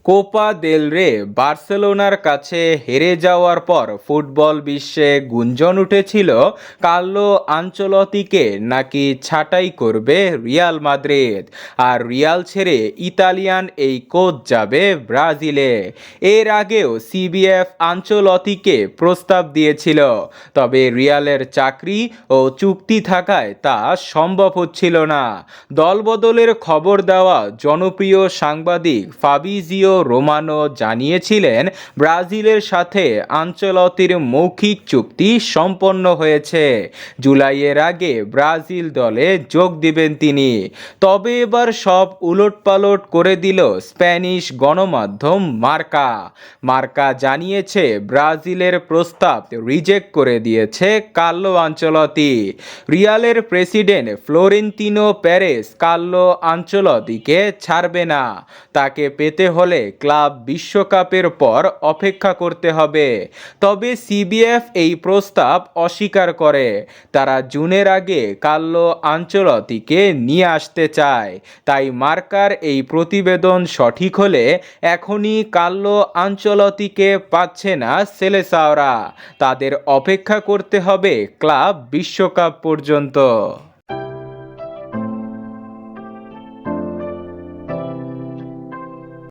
Copa del রে বার্সেলোনার কাছে হেরে যাওয়ার পর ফুটবল বিশ্বে গুঞ্জন উঠেছিল কার্লো আনচেলত্তিকে নাকি ছাঁটাই করবে রিয়াল মাদ্রিদ, আর রিয়াল ছেড়ে ইতালিয়ান এই কোচ যাবে ব্রাজিলে। এর আগেও সিবিএফ আনচেলত্তিকে প্রস্তাব দিয়েছিল, তবে রিয়ালের চাকরি ও চুক্তি থাকায় তা সম্ভব হচ্ছিল না। দলবদলের খবর দেওয়া জনপ্রিয় সাংবাদিক ফাবিজিও রোমানো জানিয়েছিলেন, ব্রাজিলের সাথে আনচেলত্তির মৌখিক চুক্তি সম্পন্ন হয়েছে। জুলাইয়ের আগে ব্রাজিল দলে যোগ দিবেন তিনি। তবে এবার সব উলটপালট করে দিল স্প্যানিশ গণমাধ্যম মার্কা জানিয়েছে, ব্রাজিলের প্রস্তাব রিজেক্ট করে দিয়েছে কার্লো আনচেলত্তি। রিয়ালের প্রেসিডেন্ট ফ্লোরেন্তিনো পেরেজ কার্লো আনচেলত্তিকে ছাড়বে না। তাকে পেতে হলে ক্লাব বিশ্বকাপের পর অপেক্ষা করতে হবে। তবে সিবিএফ এই প্রস্তাব অস্বীকার করে। তারা জুনের আগে কার্লো আনচেলত্তিকে নিয়ে আসতে চায়। তাই মার্কার এই প্রতিবেদন সঠিক হলে এখনই কার্লো আনচেলত্তিকে পাচ্ছে না সেলেসাওরা। তাদের অপেক্ষা করতে হবে ক্লাব বিশ্বকাপ পর্যন্ত।